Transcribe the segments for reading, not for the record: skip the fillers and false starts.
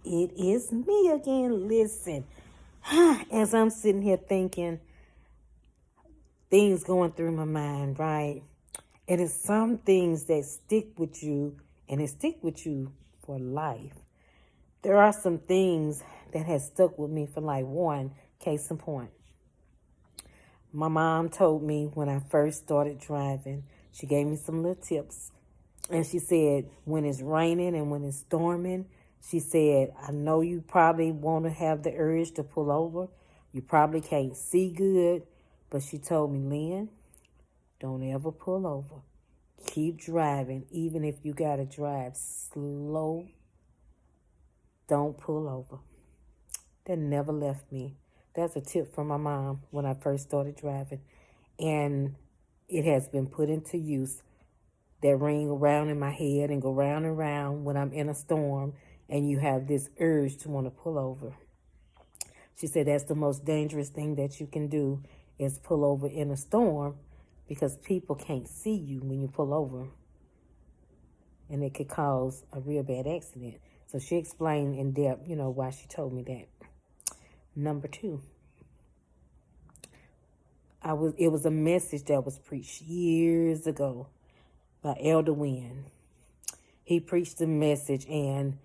It is me again. Listen, as I'm sitting here thinking, things going through my mind, right? It is some things that stick with you, and it stick with you for life. There are some things that has stuck with me for like one case in point. My mom told me when I first started driving, she gave me some little tips. And she said, when it's raining and when it's storming, she said, I know you probably want to have the urge to pull over. You probably can't see good. But she told me, Lynn, don't ever pull over. Keep driving, even if you got to drive slow. Don't pull over. That never left me. That's a tip from my mom when I first started driving. And it has been put into use. That ring around in my head and go round and round when I'm in a storm and you have this urge to want to pull over. She said that's the most dangerous thing that you can do is pull over in a storm because people can't see you when you pull over and it could cause a real bad accident. So she explained in depth, why she told me that. Number two, it was a message that was preached years ago by Elder Wynn. He preached the message, and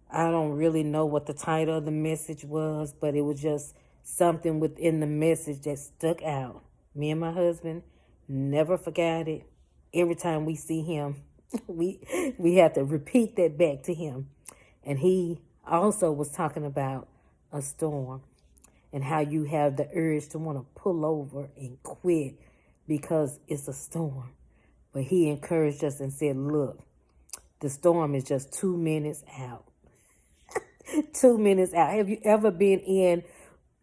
I don't really know what the title of the message was, but it was just something within the message that stuck out. Me and my husband never forgot it. Every time we see him, we have to repeat that back to him. And he also was talking about a storm and how you have the urge to want to pull over and quit because it's a storm. But he encouraged us and said, look, the storm is just 2 minutes out. 2 minutes out. Have you ever been in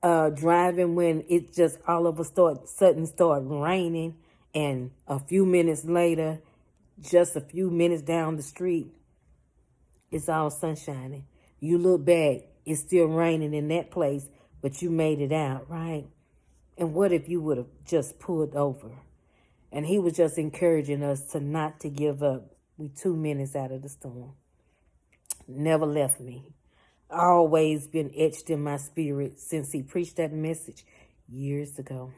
driving when it just all of a sudden start raining and a few minutes later, just a few minutes down the street, it's all sunshiny. You look back, it's still raining in that place, but you made it out, right? And what if you would have just pulled over? And he was just encouraging us to not to give up. We 2 minutes out of the storm. Never left me. Always been etched in my spirit since he preached that message years ago.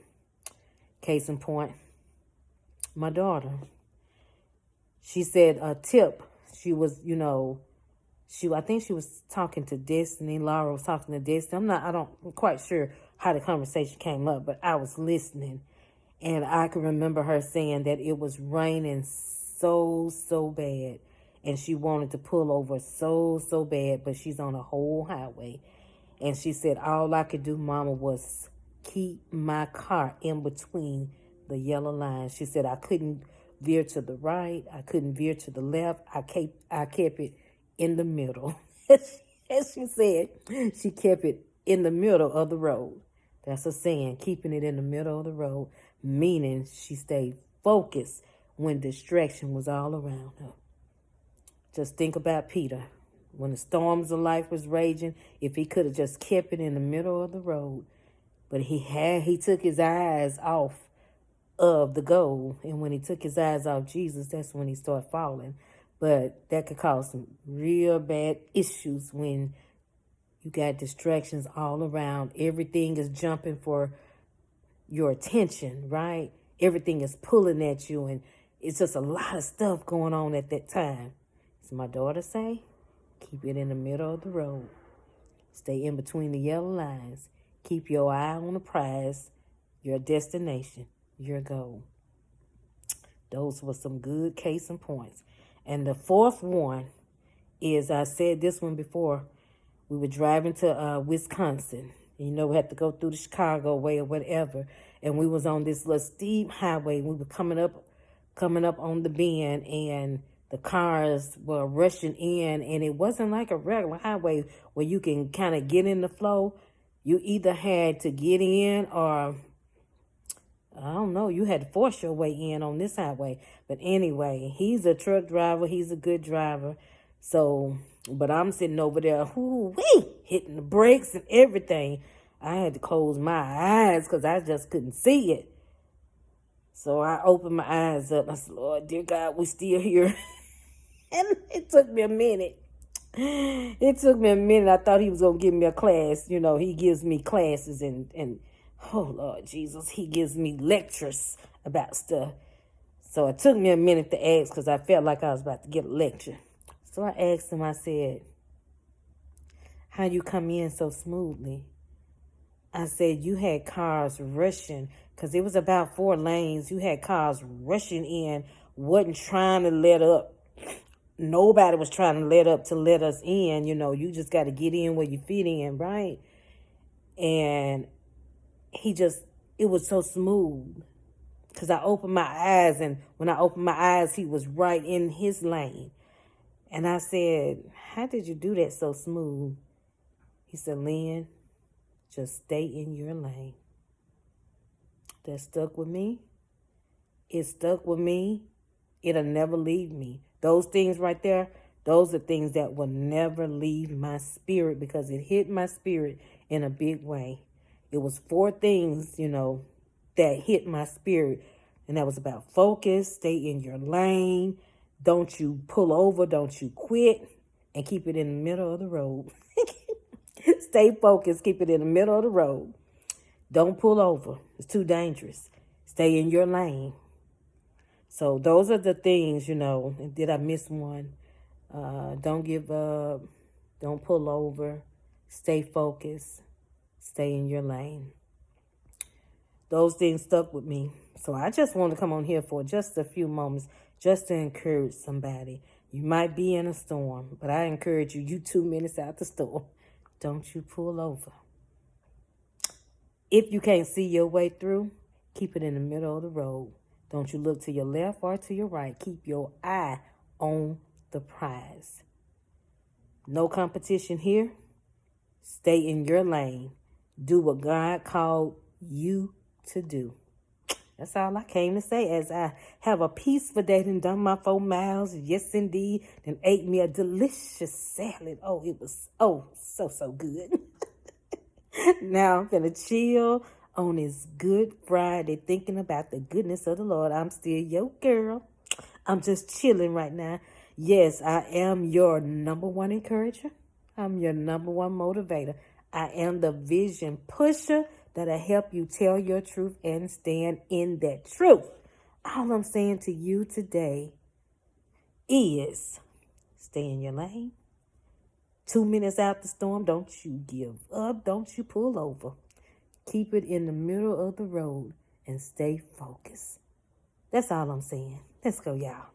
Case in point, my daughter. She said a tip. She was, I think she was talking to Destiny. Laura was talking to Destiny. I'm quite sure how the conversation came up, but I was listening. And I can remember her saying that it was raining so bad. And she wanted to pull over so bad, but she's on a whole highway. And she said, all I could do, Mama, was keep my car in between the yellow lines. She said, I couldn't veer to the right. I couldn't veer to the left. I kept it in the middle. As she said, she kept it in the middle of the road. That's a saying, keeping it in the middle of the road, meaning she stayed focused when distraction was all around her. Just think about Peter. When the storms of life was raging, if he could have just kept it in the middle of the road, but he took his eyes off of the goal. And when he took his eyes off Jesus, that's when he started falling. But that could cause some real bad issues when you got distractions all around. Everything is jumping for your attention, right? Everything is pulling at you, and it's just a lot of stuff going on at that time. So my daughter say, keep it in the middle of the road. Stay in between the yellow lines. Keep your eye on the prize, your destination, your goal. Those were some good case in points. And the fourth one is, I said this one before, we were driving to Wisconsin. We had to go through the Chicago way or whatever. And we was on this little steep highway. We were coming up on the bend, and the cars were rushing in, and it wasn't like a regular highway where you can kind of get in the flow. You either had to get in or, I don't know, you had to force your way in on this highway. But anyway, he's a truck driver. He's a good driver. So, but I'm sitting over there, hitting the brakes and everything. I had to close my eyes because I just couldn't see it. So I opened my eyes up. I said, Lord, dear God, we still here. And it took me a minute. It took me a minute. I thought he was going to give me a class. You know, he gives me classes and oh, Lord Jesus, he gives me lectures about stuff. So it took me a minute to ask because I felt like I was about to get a lecture. So I asked him, I said, how you come in so smoothly? I said, you had cars rushing because it was about 4 lanes. You had cars rushing in, wasn't trying to let up. Nobody was trying to let up to let us in. You know, you just got to get in where you fit in, right? And it was so smooth because I opened my eyes. And when I opened my eyes, he was right in his lane. And I said, how did you do that so smooth? He said, Lynn, just stay in your lane. That stuck with me. It stuck with me. It'll never leave me. Those things right there, those are things that will never leave my spirit because it hit my spirit in a big way. It was 4 things, you know, that hit my spirit. And that was about focus, stay in your lane, don't you pull over, don't you quit, and keep it in the middle of the road. Stay focused, keep it in the middle of the road. Don't pull over. It's too dangerous. Stay in your lane. So those are the things, you know. And did I miss one? Don't give up. Don't pull over. Stay focused. Stay in your lane. Those things stuck with me. So I just want to come on here for just a few moments just to encourage somebody. You might be in a storm, but I encourage you, you 2 minutes out the storm, don't you pull over. If you can't see your way through, keep it in the middle of the road. Don't you look to your left or to your right. Keep your eye on the prize. No competition here. Stay in your lane. Do what God called you to do. That's all I came to say as I have a peaceful day and done my 4 miles. Yes, indeed. Then ate me a delicious salad. Oh, it was so good. Now I'm going to chill on this Good Friday thinking about the goodness of the Lord. I'm still your girl. I'm just chilling right now. Yes, I am your number 1 encourager. I'm your number 1 motivator. I am the vision pusher that'll help you tell your truth and stand in that truth. All I'm saying to you today is stay in your lane. 2 minutes out the storm, don't you give up. Don't you pull over. Keep it in the middle of the road and stay focused. That's all I'm saying. Let's go, y'all.